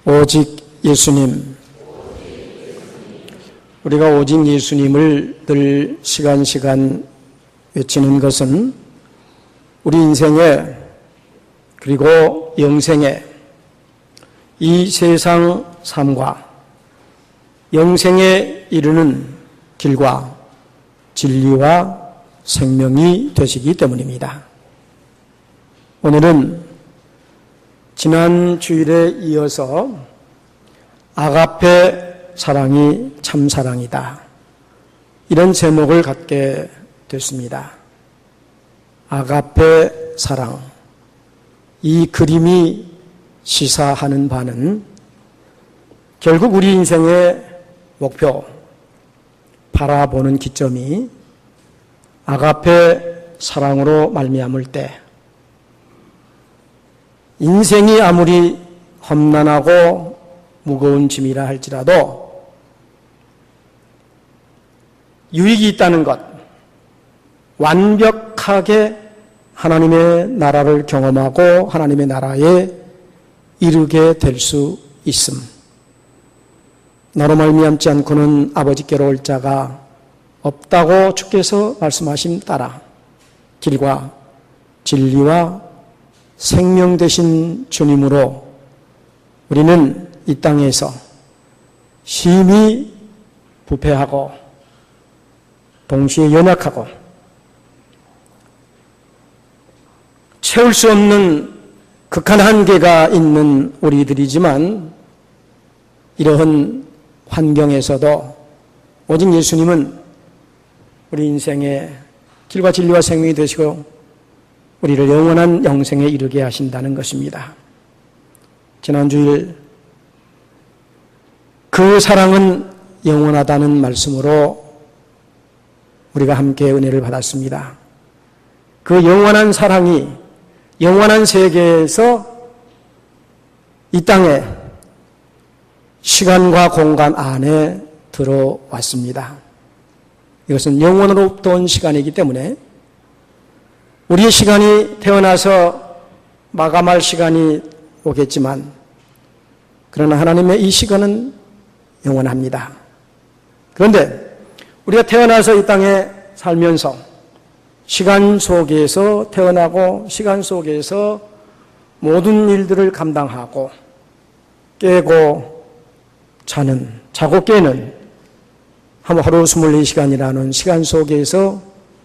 오직 예수님. 우리가 오직 예수님을 늘 시간 외치는 것은 우리 인생에 그리고 영생에 이 세상 삶과 영생에 이르는 길과 진리와 생명이 되시기 때문입니다. 오늘은 지난 주일에 이어서 아가페 사랑이 참 사랑이다, 이런 제목을 갖게 됐습니다. 아가페 사랑. 이 그림이 시사하는 바는 결국 우리 인생의 목표, 바라보는 기점이 아가페 사랑으로 말미암을 때 인생이 아무리 험난하고 무거운 짐이라 할지라도 유익이 있다는 것, 완벽하게 하나님의 나라를 경험하고 하나님의 나라에 이르게 될 수 있음. 너로 말미암지 않고는 아버지께로 올 자가 없다고 주께서 말씀하신 따라 길과 진리와 생명 되신 주님으로 우리는 이 땅에서 심히 부패하고 동시에 연약하고 채울 수 없는 극한 한계가 있는 우리들이지만, 이러한 환경에서도 오직 예수님은 우리 인생의 길과 진리와 생명이 되시고 우리를 영원한 영생에 이르게 하신다는 것입니다. 지난 주일 그 사랑은 영원하다는 말씀으로 우리가 함께 은혜를 받았습니다. 그 영원한 사랑이 영원한 세계에서 이 땅에 시간과 공간 안에 들어왔습니다. 이것은 영원으로부터 온 시간이기 때문에 우리의 시간이 태어나서 마감할 시간이 오겠지만, 그러나 하나님의 이 시간은 영원합니다. 그런데 우리가 태어나서 이 땅에 살면서 시간 속에서 태어나고 시간 속에서 모든 일들을 감당하고 깨고 자는, 자고 깨는 하루 24시간이라는 시간 속에서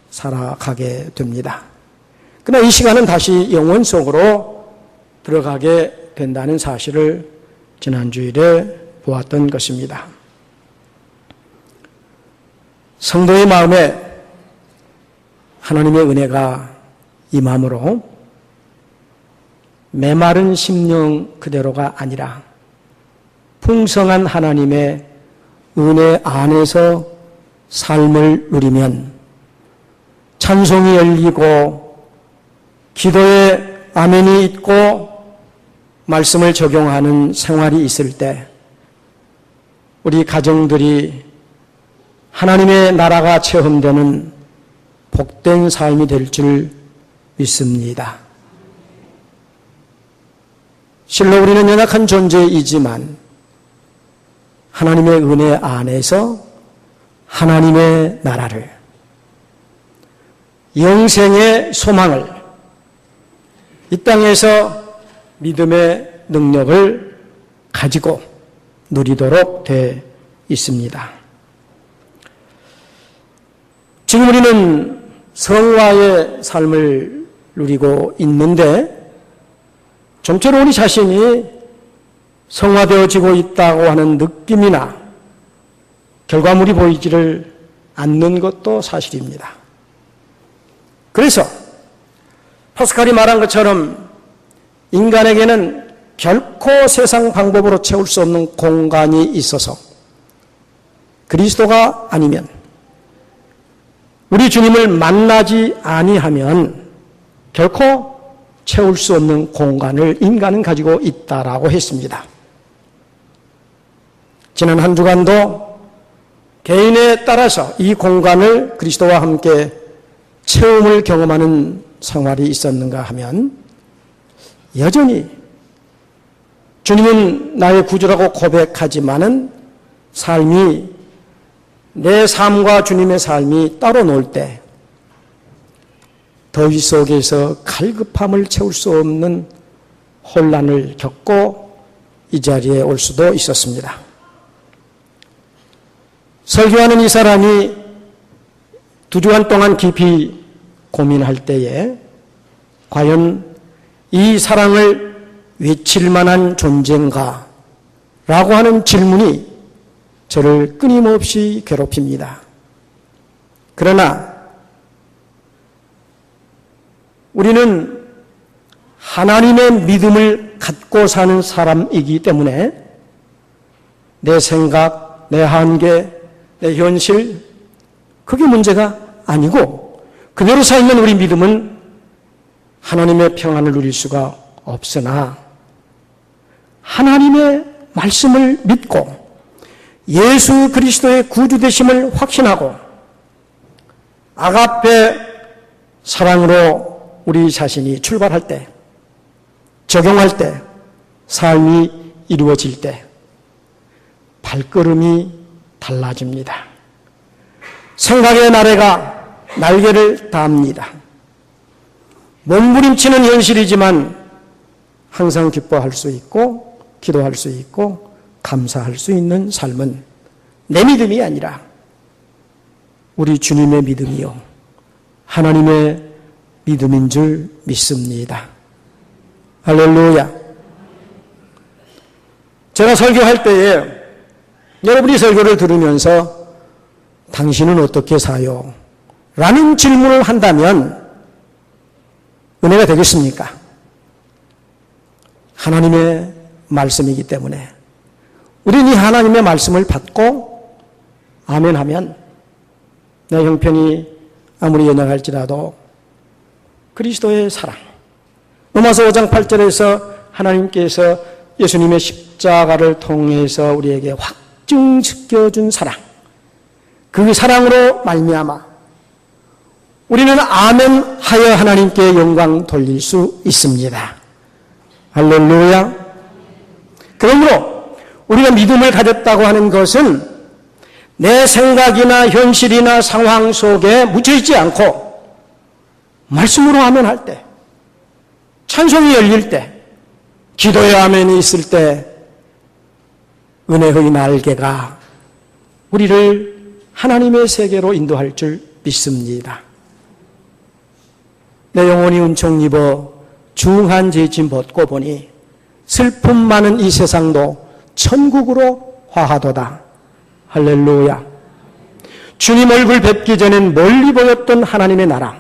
살아가게 됩니다. 그러나 이 시간은 다시 영원 속으로 들어가게 된다는 사실을 지난 주일에 보았던 것입니다. 성도의 마음에 하나님의 은혜가 임함으로 메마른 심령 그대로가 아니라 풍성한 하나님의 은혜 안에서 삶을 누리면 찬송이 열리고 기도에 아멘이 있고 말씀을 적용하는 생활이 있을 때 우리 가정들이 하나님의 나라가 체험되는 복된 삶이 될 줄 믿습니다. 실로 우리는 연약한 존재이지만 하나님의 은혜 안에서 하나님의 나라를, 영생의 소망을, 이 땅에서 믿음의 능력을 가지고 누리도록 되어 있습니다. 지금 우리는 성화의 삶을 누리고 있는데 좀처럼 우리 자신이 성화되어지고 있다고 하는 느낌이나 결과물이 보이지를 않는 것도 사실입니다. 그래서 파스칼이 말한 것처럼 인간에게는 결코 세상 방법으로 채울 수 없는 공간이 있어서 그리스도가 아니면, 우리 주님을 만나지 아니하면 결코 채울 수 없는 공간을 인간은 가지고 있다라고 했습니다. 지난 한 주간도 개인에 따라서 이 공간을 그리스도와 함께 체험을 경험하는 생활이 있었는가 하면 여전히 주님은 나의 구주라고 고백하지만은 삶이, 내 삶과 주님의 삶이 따로 놀 때 더위 속에서 갈급함을 채울 수 없는 혼란을 겪고 이 자리에 올 수도 있었습니다. 설교하는 이 사람이 2주간 동안 깊이 고민할 때에 과연 이 사랑을 외칠 만한 존재인가? 라고 하는 질문이 저를 끊임없이 괴롭힙니다. 그러나 우리는 하나님의 믿음을 갖고 사는 사람이기 때문에 내 생각, 내 한계, 내 현실, 그게 문제가 아니고 그대로 살면 우리 믿음은 하나님의 평안을 누릴 수가 없으나 하나님의 말씀을 믿고 예수 그리스도의 구주되심을 확신하고 아가페 사랑으로 우리 자신이 출발할 때, 적용할 때, 삶이 이루어질 때 발걸음이 달라집니다. 생각의 나래가 날개를 답니다. 몸부림치는 현실이지만 항상 기뻐할 수 있고 기도할 수 있고 감사할 수 있는 삶은 내 믿음이 아니라 우리 주님의 믿음이요 하나님의 믿음인 줄 믿습니다. 할렐루야. 제가 설교할 때에 여러분이 설교를 들으면서 당신은 어떻게 사요? 라는 질문을 한다면 은혜가 되겠습니까? 하나님의 말씀이기 때문에 우리는 이 하나님의 말씀을 받고 아멘하면 내 형편이 아무리 연약할지라도 그리스도의 사랑, 로마서 5장 8절에서 하나님께서 예수님의 십자가를 통해서 우리에게 확증시켜준 사랑, 그 사랑으로 말미암아 우리는 아멘하여 하나님께 영광 돌릴 수 있습니다. 할렐루야. 그러므로 우리가 믿음을 가졌다고 하는 것은 내 생각이나 현실이나 상황 속에 묻혀있지 않고 말씀으로 아멘할 때, 찬송이 열릴 때, 기도의 아멘이 있을 때 은혜의 날개가 우리를 하나님의 세계로 인도할 줄 믿습니다. 내 영혼이 은총 입어 중한 죄짐 벗고 보니 슬픔 많은 이 세상도 천국으로 화하도다. 할렐루야. 주님 얼굴 뵙기 전엔 멀리 보였던 하나님의 나라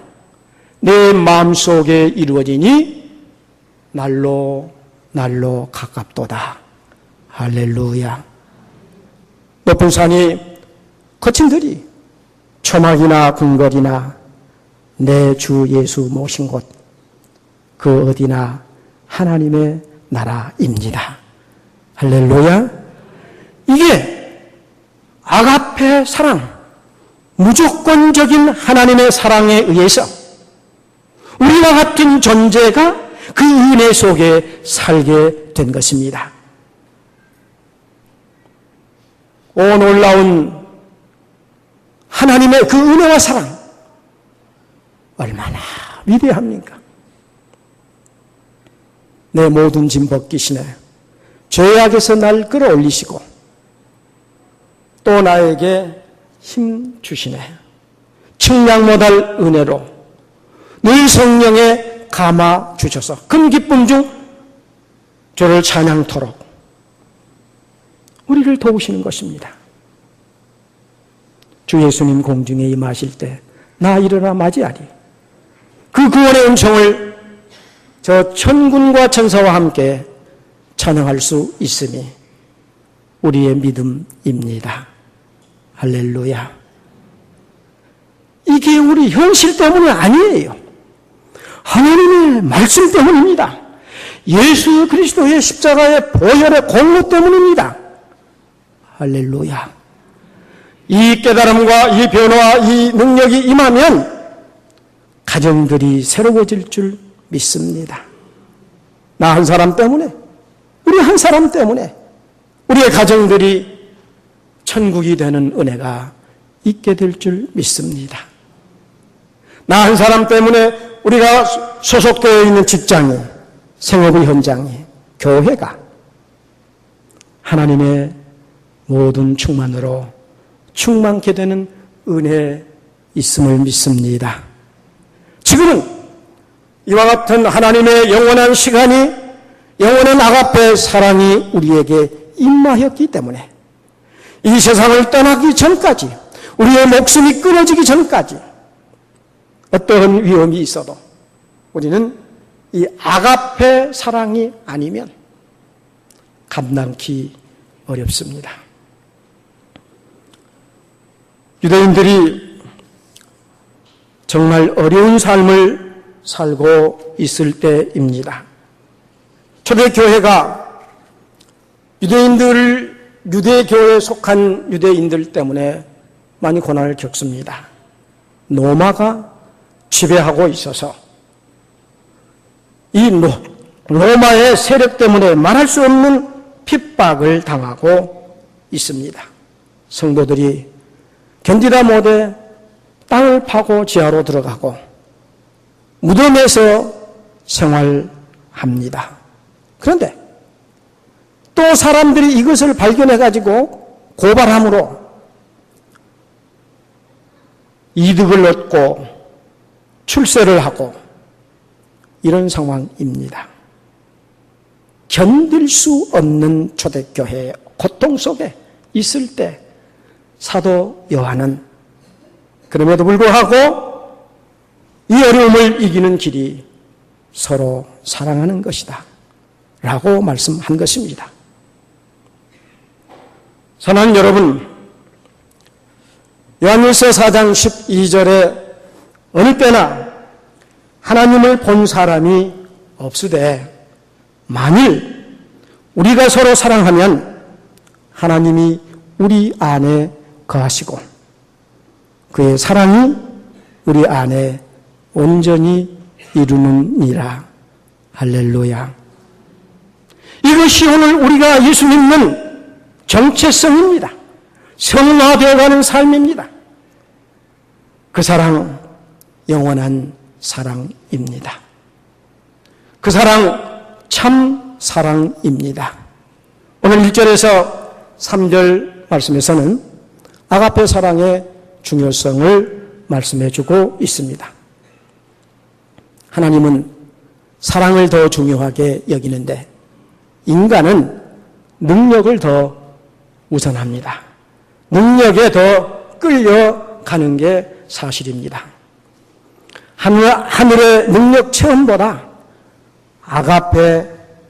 내 마음속에 이루어지니 날로 가깝도다. 할렐루야. 높은 산이 거친 들이 초막이나 궁궐이나 내 주 예수 모신 곳 그 어디나 하나님의 나라입니다. 할렐루야. 이게 아가페 사랑, 무조건적인 하나님의 사랑에 의해서 우리와 같은 존재가 그 은혜 속에 살게 된 것입니다. 오 놀라운 하나님의 그 은혜와 사랑 얼마나 위대합니까? 내 모든 짐 벗기시네. 죄악에서 날 끌어올리시고 또 나에게 힘 주시네. 측량 못할 은혜로 늘 성령에 감아 주셔서 큰 기쁨 중 저를 찬양토록 우리를 도우시는 것입니다. 주 예수님 공중에 임하실 때 나 일어나 맞이하리. 그 구원의 은총을 저 천군과 천사와 함께 찬양할 수 있음이 우리의 믿음입니다. 할렐루야. 이게 우리 현실 때문이 아니에요. 하나님의 말씀 때문입니다. 예수 그리스도의 십자가의 보혈의 공로 때문입니다. 할렐루야. 이 깨달음과 이 변화와 이 능력이 임하면 가정들이 새로워질 줄 믿습니다. 나 한 사람 때문에, 우리 한 사람 때문에 우리의 가정들이 천국이 되는 은혜가 있게 될 줄 믿습니다. 나 한 사람 때문에 우리가 소속되어 있는 직장이, 생업의 현장이, 교회가 하나님의 모든 충만으로 충만케 되는 은혜 있음을 믿습니다. 지금은 이와 같은 하나님의 영원한 시간이, 영원한 아가페 사랑이 우리에게 임하였기 때문에 이 세상을 떠나기 전까지, 우리의 목숨이 끊어지기 전까지 어떠한 위험이 있어도 우리는 이 아가페 사랑이 아니면 감당기 어렵습니다. 유대인들이 정말 어려운 삶을 살고 있을 때입니다. 초대교회가 유대교회에 속한 유대인들 때문에 많이 고난을 겪습니다. 로마가 지배하고 있어서 이 로마의 세력 때문에 말할 수 없는 핍박을 당하고 있습니다. 성도들이 견디다 못해 땅을 파고 지하로 들어가고 무덤에서 생활합니다. 그런데 또 사람들이 이것을 발견해가지고 고발함으로 이득을 얻고 출세를 하고 이런 상황입니다. 견딜 수 없는 초대교회의 고통 속에 있을 때 사도 요한은 그럼에도 불구하고 이 어려움을 이기는 길이 서로 사랑하는 것이다 라고 말씀한 것입니다. 사랑하는 여러분, 요한일서 4장 12절에 어느 때나 하나님을 본 사람이 없으되 만일 우리가 서로 사랑하면 하나님이 우리 안에 거하시고 그의 사랑이 우리 안에 온전히 이루느니라. 할렐루야. 이것이 오늘 우리가 예수 믿는 정체성입니다. 성화되어가는 삶입니다. 그 사랑, 영원한 사랑입니다. 그 사랑, 참 사랑입니다. 오늘 1절에서 3절 말씀에서는 아가페 사랑의 중요성을 말씀해 주고 있습니다. 하나님은 사랑을 더 중요하게 여기는데 인간은 능력을 더 우선합니다. 능력에 더 끌려가는 게 사실입니다. 하늘의 능력 체험보다 아가페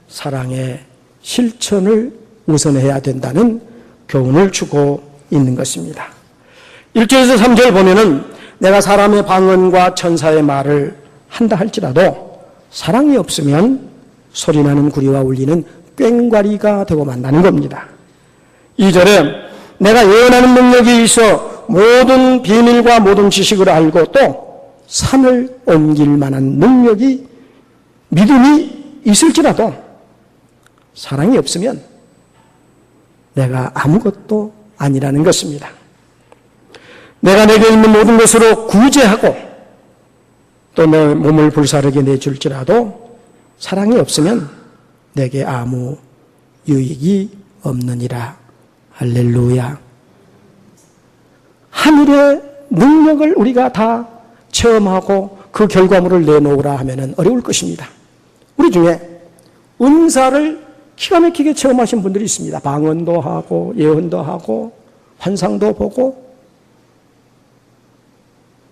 사랑의 실천을 우선해야 된다는 교훈을 주고 있는 것입니다. 1절에서 3절 보면은 내가 사람의 방언과 천사의 말을 한다 할지라도 사랑이 없으면 소리나는 구리와 울리는 꽹과리가 되고 만다는 겁니다. 2절에 내가 예언하는 능력이 있어 모든 비밀과 모든 지식을 알고 또 산을 옮길 만한 능력이 믿음이 있을지라도 사랑이 없으면 내가 아무것도 아니라는 것입니다. 내가 내게 있는 모든 것으로 구제하고 또 내 몸을 불사르게 내줄지라도 사랑이 없으면 내게 아무 유익이 없느니라. 할렐루야. 하늘의 능력을 우리가 다 체험하고 그 결과물을 내놓으라 하면 어려울 것입니다. 우리 중에 은사를 기가 막히게 체험하신 분들이 있습니다. 방언도 하고 예언도 하고 환상도 보고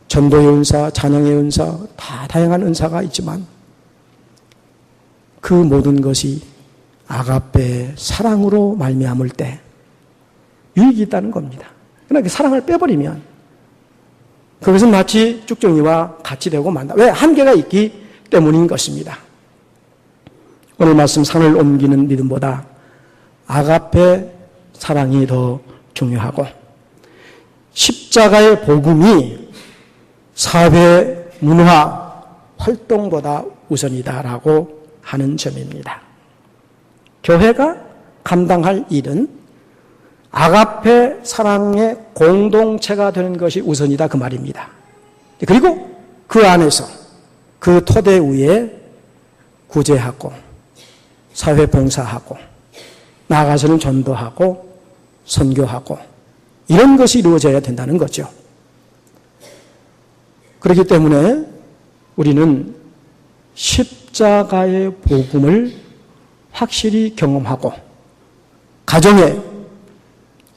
전도의 은사, 찬양의 은사, 다 다양한 은사가 있지만 그 모든 것이 아가페 사랑으로 말미암을 때 유익이 있다는 겁니다. 그러나 그 사랑을 빼버리면 그것은 마치 쭉정이와 같이 되고 만다. 왜? 한계가 있기 때문인 것입니다. 오늘 말씀 산을 옮기는 믿음보다 아가페 사랑이 더 중요하고 십자가의 복음이 사회 문화 활동보다 우선이다라고 하는 점입니다. 교회가 감당할 일은 아가페 사랑의 공동체가 되는 것이 우선이다 그 말입니다. 그리고 그 안에서 그 토대 위에 구제하고 사회봉사하고 나아가서는 전도하고 선교하고 이런 것이 이루어져야 된다는 거죠. 그렇기 때문에 우리는 십자가의 복음을 확실히 경험하고 가정의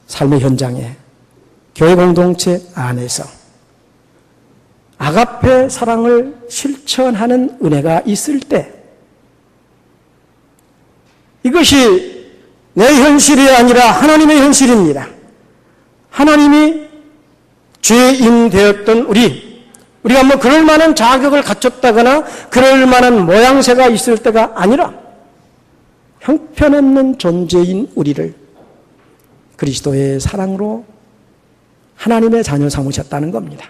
삶의 현장에 교회 공동체 안에서 아가페 사랑을 실천하는 은혜가 있을 때 이것이 내 현실이 아니라 하나님의 현실입니다. 하나님이 죄인 되었던 우리가 뭐 그럴 만한 자격을 갖췄다거나 그럴 만한 모양새가 있을 때가 아니라 형편없는 존재인 우리를 그리스도의 사랑으로 하나님의 자녀 삼으셨다는 겁니다.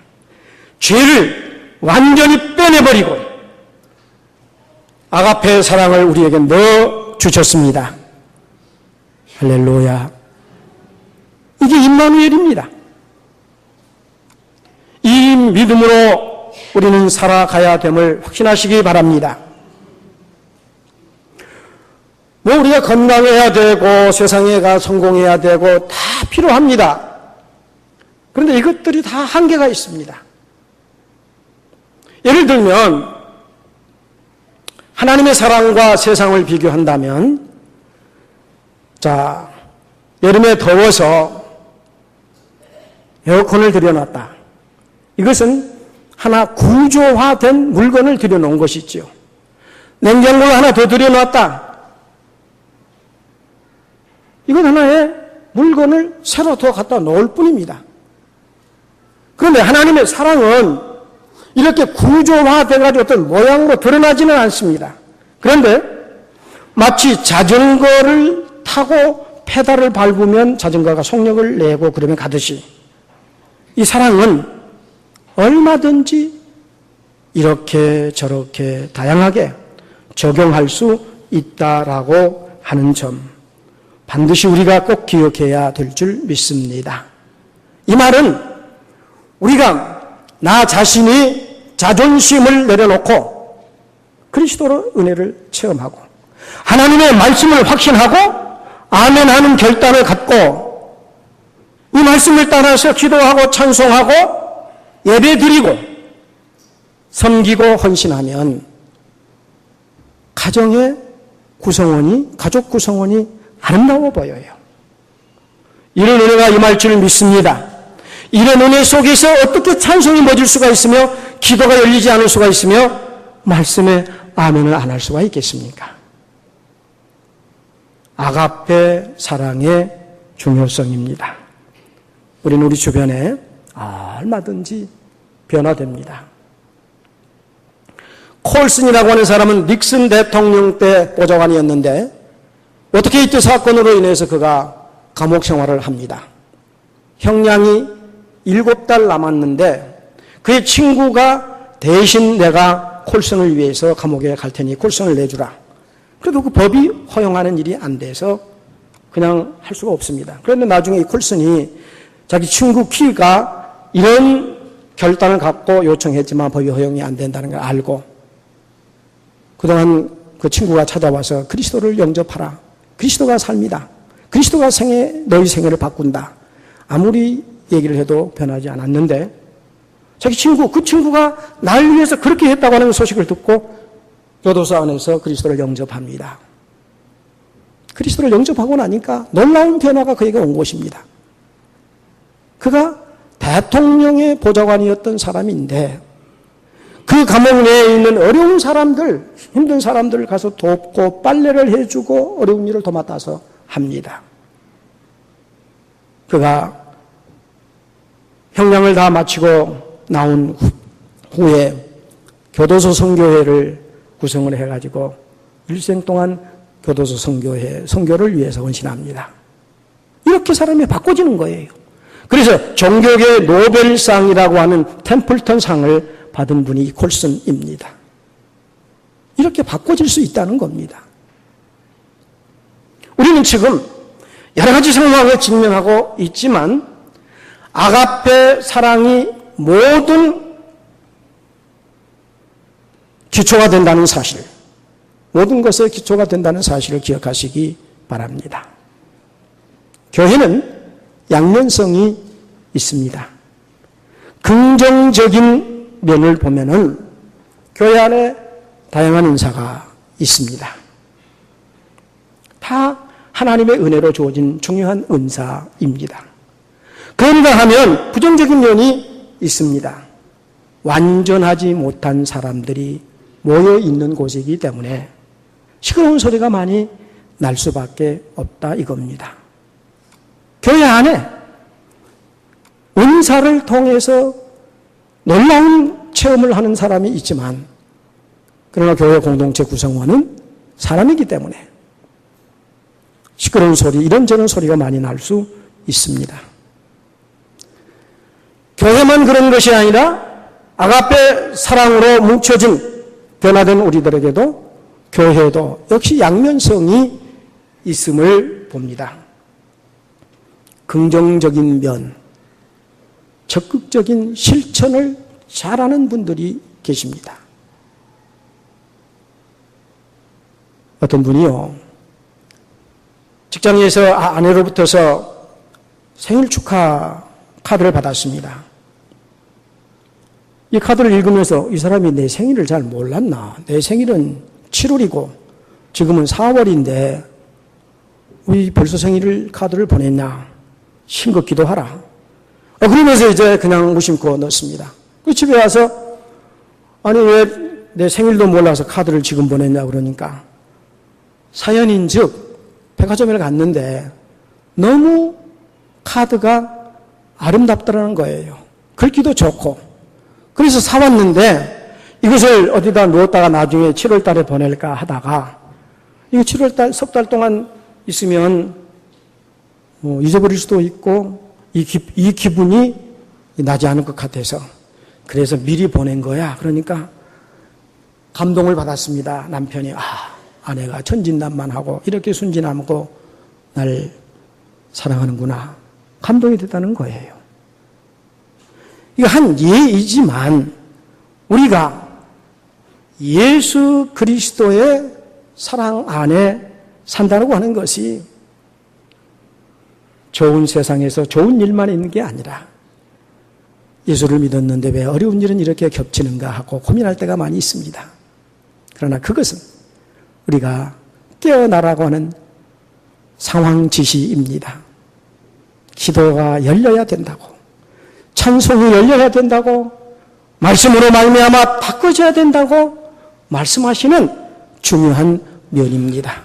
죄를 완전히 빼내버리고 아가페의 사랑을 우리에게 넣어 주셨습니다. 할렐루야. 이게 임마누엘입니다. 이 믿음으로 우리는 살아가야 됨을 확신하시기 바랍니다. 뭐 우리가 건강해야 되고 세상에 가 성공해야 되고 다 필요합니다. 그런데 이것들이 다 한계가 있습니다. 예를 들면 하나님의 사랑과 세상을 비교한다면 자, 여름에 더워서 에어컨을 들여놨다. 이것은 하나 구조화된 물건을 들여놓은 것이지요. 냉장고를 하나 더 들여놨다. 이건 하나의 물건을 새로 더 갖다 놓을 뿐입니다. 그런데 하나님의 사랑은 이렇게 구조화돼가지고 어떤 모양으로 드러나지는 않습니다. 그런데 마치 자전거를 타고 페달을 밟으면 자전거가 속력을 내고 그러면 가듯이 이 사랑은 얼마든지 이렇게 저렇게 다양하게 적용할 수 있다라고 하는 점 반드시 우리가 꼭 기억해야 될 줄 믿습니다. 이 말은 우리가 나 자신이 자존심을 내려놓고 그리스도로 은혜를 체험하고 하나님의 말씀을 확신하고 아멘하는 결단을 갖고 이 말씀을 따라서 기도하고 찬송하고 예배드리고 섬기고 헌신하면 가정의 구성원이 가족 구성원이 아름다워 보여요. 이런 은혜가 임할 줄 믿습니다. 이런 은혜 속에서 어떻게 찬송이 멎을 수가 있으며 기도가 열리지 않을 수가 있으며 말씀에 아멘을 안 할 수가 있겠습니까? 아가페 사랑의 중요성입니다. 우리는 우리 주변에 얼마든지 변화됩니다. 콜슨이라고 하는 사람은 닉슨 대통령 때 보좌관이었는데 어떻게 이때 사건으로 인해서 그가 감옥 생활을 합니다. 형량이 7달 남았는데 그의 친구가 대신 내가 콜슨을 위해서 감옥에 갈 테니 콜슨을 내주라. 그래도 그 법이 허용하는 일이 안 돼서 그냥 할 수가 없습니다. 그런데 나중에 이 콜슨이 자기 친구 키가 이런 결단을 갖고 요청했지만 법이 허용이 안 된다는 걸 알고 그동안 그 친구가 찾아와서 그리스도를 영접하라. 그리스도가 삶이다. 그리스도가 너희 생애를 바꾼다. 아무리 얘기를 해도 변하지 않았는데 자기 그 친구가 날 위해서 그렇게 했다고 하는 소식을 듣고 교도소 안에서 그리스도를 영접합니다. 그리스도를 영접하고 나니까 놀라운 변화가 그에게 온 것입니다. 그가 대통령의 보좌관이었던 사람인데 그 감옥 내에 있는 어려운 사람들, 힘든 사람들을 가서 돕고 빨래를 해주고 어려운 일을 도맡아서 합니다. 그가 형량을 다 마치고 나온 후에 교도소 선교회를 구성을 해가지고 일생 동안 교도소 선교를 위해서 헌신합니다. 이렇게 사람이 바꿔지는 거예요. 그래서 종교계 노벨상이라고 하는 템플턴 상을 받은 분이 이 콜슨입니다. 이렇게 바꿔질 수 있다는 겁니다. 우리는 지금 여러 가지 상황에 직면하고 있지만 아가페 사랑이 모든 기초가 된다는 사실, 모든 것의 기초가 된다는 사실을 기억하시기 바랍니다. 교회는 양면성이 있습니다. 긍정적인 면을 보면은 교회 안에 다양한 은사가 있습니다. 다 하나님의 은혜로 주어진 중요한 은사입니다. 그런가 하면 부정적인 면이 있습니다. 완전하지 못한 사람들이 모여 있는 곳이기 때문에 시끄러운 소리가 많이 날 수밖에 없다 이겁니다. 교회 안에 은사를 통해서 놀라운 체험을 하는 사람이 있지만 그러나 교회 공동체 구성원은 사람이기 때문에 시끄러운 소리, 이런저런 소리가 많이 날 수 있습니다. 교회만 그런 것이 아니라 아가페 사랑으로 뭉쳐진 변화된 우리들에게도 교회도 역시 양면성이 있음을 봅니다. 긍정적인 면, 적극적인 실천을 잘하는 분들이 계십니다. 어떤 분이요, 직장에서 아내로부터서 생일 축하 카드를 받았습니다. 이 카드를 읽으면서 이 사람이 내 생일을 잘 몰랐나? 내 생일은 7월이고 지금은 4월인데 왜 벌써 생일 카드를 보냈냐? 싱겁기도 하라. 그러면서 이제 그냥 무심코 넣습니다. 그 집에 와서 아니 왜 내 생일도 몰라서 카드를 지금 보냈냐 그러니까 사연인즉 백화점에 갔는데 너무 카드가 아름답더라는 거예요. 글귀도 좋고. 그래서 사왔는데 이것을 어디다 놓았다가 나중에 7월 달에 보낼까 하다가 이거 7월 달, 석 달 동안 있으면 잊어버릴 수도 있고 이 기분이 나지 않을 것 같아서 그래서 미리 보낸 거야. 그러니까 감동을 받았습니다. 남편이 아내가 천진난만하고 이렇게 순진하고 날 사랑하는구나. 감동이 됐다는 거예요. 이거 한 예이지만 우리가 예수 그리스도의 사랑 안에 산다고 하는 것이 좋은 세상에서 좋은 일만 있는 게 아니라 예수를 믿었는데 왜 어려운 일은 이렇게 겹치는가 하고 고민할 때가 많이 있습니다. 그러나 그것은 우리가 깨어나라고 하는 상황 지시입니다. 기도가 열려야 된다고, 찬송이 열려야 된다고, 말씀으로 말미암아 바꿔져야 된다고 말씀하시는 중요한 면입니다.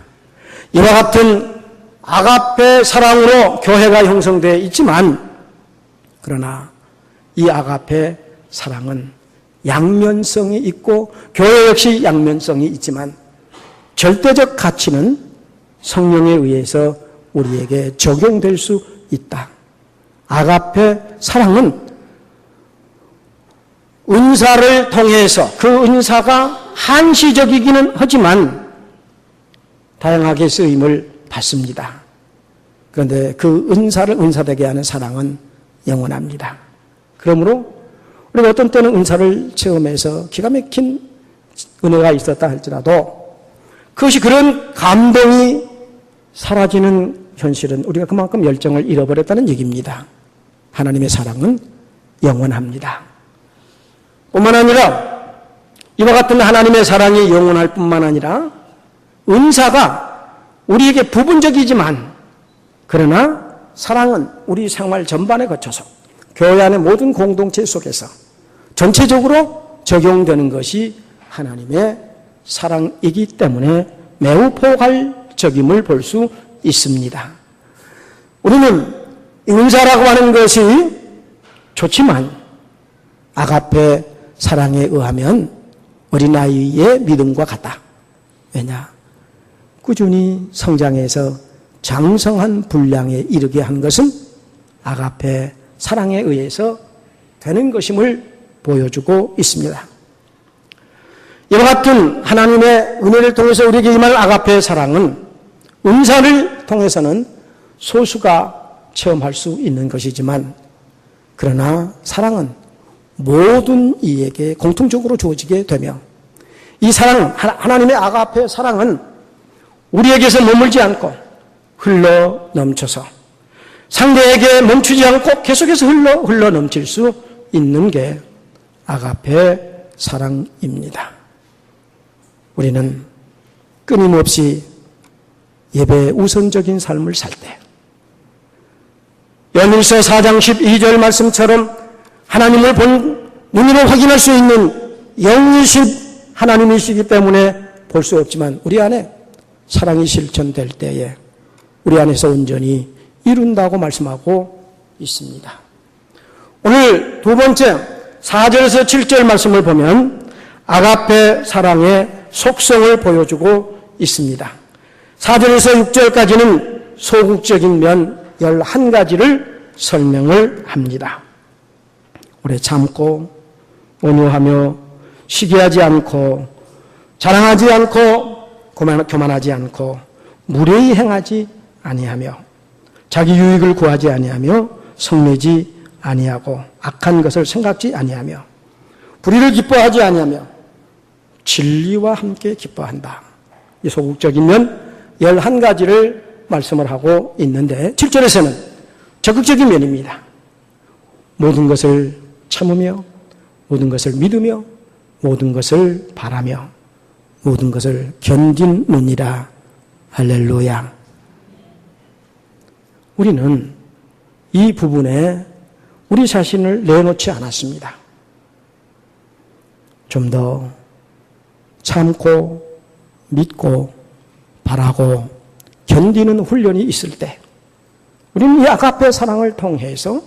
이와 같은 아가페 사랑으로 교회가 형성되어 있지만 그러나 이 아가페 사랑은 양면성이 있고 교회 역시 양면성이 있지만 절대적 가치는 성령에 의해서 우리에게 적용될 수 있다. 아가페 사랑은 은사를 통해서 그 은사가 한시적이기는 하지만 다양하게 쓰임을 받습니다. 그런데 그 은사를 은사되게 하는 사랑은 영원합니다. 그러므로 우리가 어떤 때는 은사를 체험해서 기가 막힌 은혜가 있었다 할지라도 그것이 그런 감동이 사라지는 현실은 우리가 그만큼 열정을 잃어버렸다는 얘기입니다. 하나님의 사랑은 영원합니다. 뿐만 아니라 이와 같은 하나님의 사랑이 영원할 뿐만 아니라 은사가 우리에게 부분적이지만 그러나 사랑은 우리 생활 전반에 거쳐서 교회 안의 모든 공동체 속에서 전체적으로 적용되는 것이 하나님의 사랑이기 때문에 매우 포괄적임을 볼 수 있습니다. 우리는 은사라고 하는 것이 좋지만 아가페 사랑에 의하면 어린아이의 믿음과 같다. 왜냐? 꾸준히 성장해서 장성한 분량에 이르게 한 것은 아가페 사랑에 의해서 되는 것임을 보여주고 있습니다. 이와 같은 하나님의 은혜를 통해서 우리에게 임할 아가페 사랑은 은사를 통해서는 소수가 체험할 수 있는 것이지만, 그러나 사랑은 모든 이에게 공통적으로 주어지게 되며, 이 사랑, 하나님의 아가페 사랑은 우리에게서 머물지 않고 흘러 넘쳐서 상대에게 멈추지 않고 계속해서 흘러 넘칠 수 있는 게 아가페 사랑입니다. 우리는 끊임없이 예배 우선적인 삶을 살 때, 요한일서 4장 12절 말씀처럼 하나님을 본 눈으로 확인할 수 있는 영이신 하나님이시기 때문에 볼 수 없지만 우리 안에 사랑이 실천될 때에 우리 안에서 온전히 이룬다고 말씀하고 있습니다. 오늘 두 번째 4절에서 7절 말씀을 보면 아가페 사랑의 속성을 보여주고 있습니다. 4절에서 6절까지는 소극적인 면 11가지를 설명을 합니다. 오래 참고 온유하며 시기하지 않고 자랑하지 않고 교만하지 않고 무례히 행하지 아니하며 자기 유익을 구하지 아니하며 성내지 아니하고 악한 것을 생각지 아니하며 불의를 기뻐하지 아니하며 진리와 함께 기뻐한다. 이 소극적인 면 11가지를 말씀을 하고 있는데 7절에서는 적극적인 면입니다. 모든 것을 참으며 모든 것을 믿으며 모든 것을 바라며 모든 것을 견디느니라. 할렐루야. 우리는 이 부분에 우리 자신을 내놓지 않았습니다. 좀 더 참고 믿고 바라고 견디는 훈련이 있을 때 우리는 이 아가페 사랑을 통해서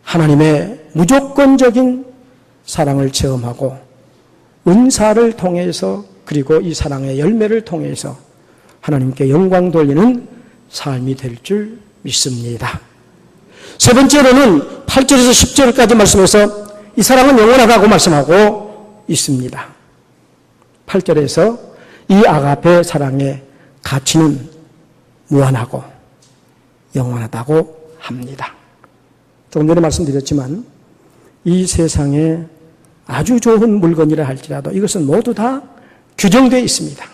하나님의 무조건적인 사랑을 체험하고 은사를 통해서 그리고 이 사랑의 열매를 통해서 하나님께 영광 돌리는 삶이 될 줄 믿습니다. 세 번째로는 8절에서 10절까지 말씀해서 이 사랑은 영원하다고 말씀하고 있습니다. 8절에서 이 아가페 사랑의 가치는 무한하고 영원하다고 합니다. 조금 전에 말씀드렸지만 이 세상에 아주 좋은 물건이라 할지라도 이것은 모두 다 규정되어 있습니다.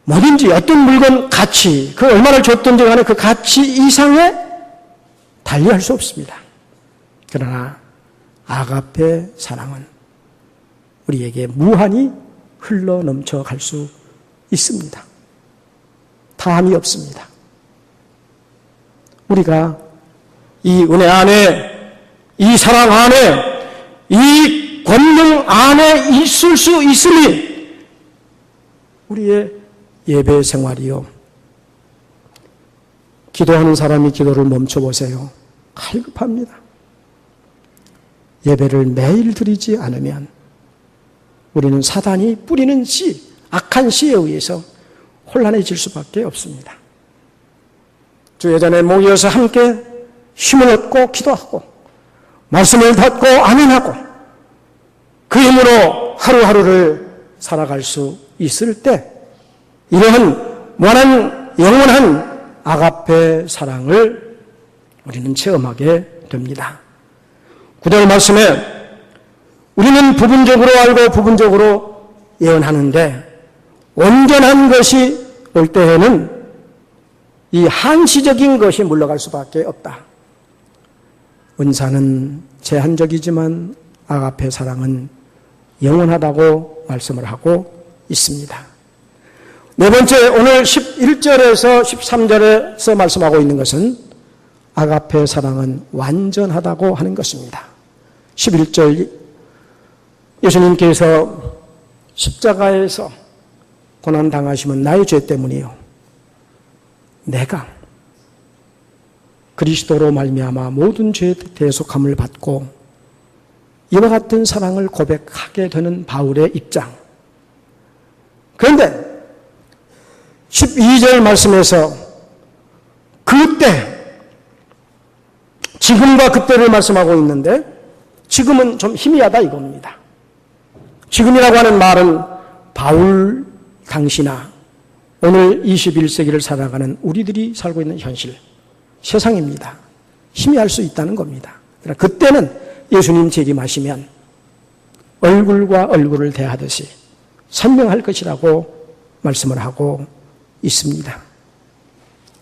뭐든지 어떤 물건 가치, 그 얼마나 줬든지 간에 그 가치 이상에 달리할 수 없습니다. 그러나 아가페 사랑은 우리에게 무한히 흘러 넘쳐갈 수 있습니다. 다함이 없습니다. 우리가 이 은혜 안에, 이 사랑 안에, 이 권능 안에 있을 수 있으니 우리의 예배 생활이요. 기도하는 사람이 기도를 멈춰보세요. 갈급합니다. 예배를 매일 드리지 않으면 우리는 사단이 뿌리는 씨, 악한 씨에 의해서 혼란해질 수밖에 없습니다. 주 예전에 모여서 함께 힘을 얻고 기도하고 말씀을 듣고 아멘하고 그 힘으로 하루하루를 살아갈 수 있을 때 이러한 무한한 영원한 아가페 사랑을 우리는 체험하게 됩니다. 9절 말씀에 우리는 부분적으로 알고 부분적으로 예언하는데 온전한 것이 올 때에는 이 한시적인 것이 물러갈 수밖에 없다. 은사는 제한적이지만 아가페 사랑은 영원하다고 말씀을 하고 있습니다. 네 번째, 오늘 11절에서 13절에서 말씀하고 있는 것은 아가페 사랑은 완전하다고 하는 것입니다. 11절, 예수님께서 십자가에서 고난당하시면 나의 죄 때문이요. 내가 그리스도로 말미암아 모든 죄의 대속함을 받고 이와 같은 사랑을 고백하게 되는 바울의 입장. 그런데 12절 말씀에서 그때, 지금과 그때를 말씀하고 있는데 지금은 좀 희미하다 이겁니다. 지금이라고 하는 말은 바울 당시나 오늘 21세기를 살아가는 우리들이 살고 있는 현실, 세상입니다. 희미할 수 있다는 겁니다. 그러나 그때는 예수님 재림하시면 얼굴과 얼굴을 대하듯이 선명할 것이라고 말씀을 하고 있습니다.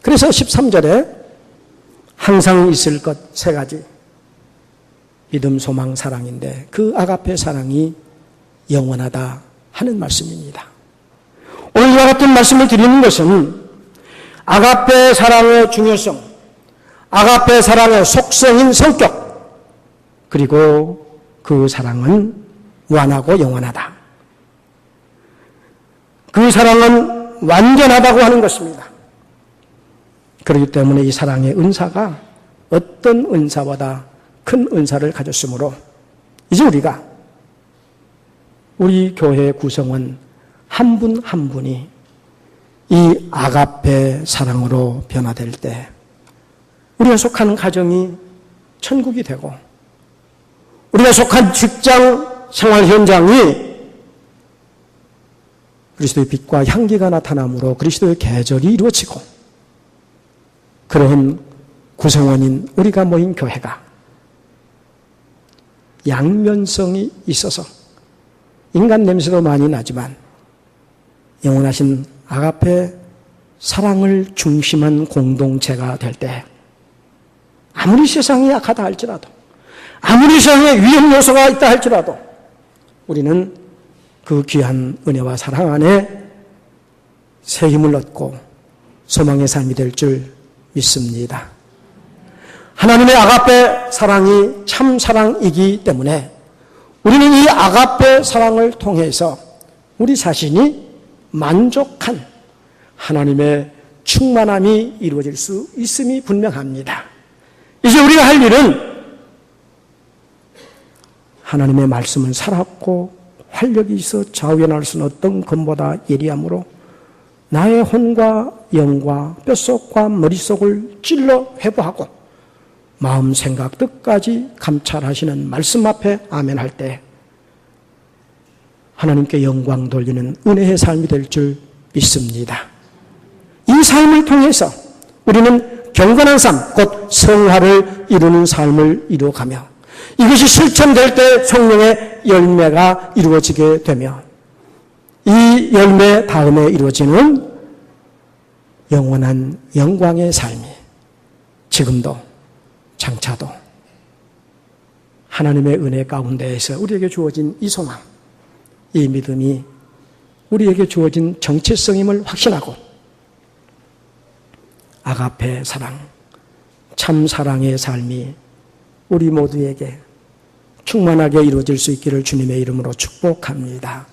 그래서 13절에 항상 있을 것 세 가지, 믿음, 소망, 사랑인데 그 아가페 사랑이 영원하다 하는 말씀입니다. 오늘 이와 같은 말씀을 드리는 것은 아가페 사랑의 중요성, 아가페 사랑의 속성인 성격, 그리고 그 사랑은 무한하고 영원하다. 그 사랑은 완전하다고 하는 것입니다. 그렇기 때문에 이 사랑의 은사가 어떤 은사보다 큰 은사를 가졌으므로 이제 우리가 우리 교회 구성원 한 분 한 분이 이 아가페 사랑으로 변화될 때 우리가 속한 가정이 천국이 되고 우리가 속한 직장 생활 현장이 그리스도의 빛과 향기가 나타나므로 그리스도의 계절이 이루어지고 그런 구성원인 우리가 모인 교회가 양면성이 있어서 인간 냄새도 많이 나지만 영원하신 아가페 사랑을 중심한 공동체가 될 때 아무리 세상이 약하다 할지라도 아무리 세상에 위험 요소가 있다 할지라도 우리는 그 귀한 은혜와 사랑 안에 새 힘을 얻고 소망의 삶이 될 줄 믿습니다. 하나님의 아가페 사랑이 참 사랑이기 때문에 우리는 이 아가페 사랑을 통해서 우리 자신이 만족한 하나님의 충만함이 이루어질 수 있음이 분명합니다. 이제 우리가 할 일은 하나님의 말씀은 살았고 활력이 있어 좌우에 날 수는 어떤 검보다 예리함으로 나의 혼과 영과 뼛속과 머릿속을 찔러 회부하고 마음, 생각, 뜻까지 감찰하시는 말씀 앞에 아멘 할 때 하나님께 영광 돌리는 은혜의 삶이 될 줄 믿습니다. 이 삶을 통해서 우리는 경건한 삶, 곧 성화를 이루는 삶을 이루어가며 이것이 실천될 때 성령의 열매가 이루어지게 되며 이 열매 다음에 이루어지는 영원한 영광의 삶이 지금도 장차도 하나님의 은혜 가운데에서 우리에게 주어진 이 소망, 이 믿음이 우리에게 주어진 정체성임을 확신하고 아가페 사랑, 참 사랑의 삶이 우리 모두에게 충만하게 이루어질 수 있기를 주님의 이름으로 축복합니다.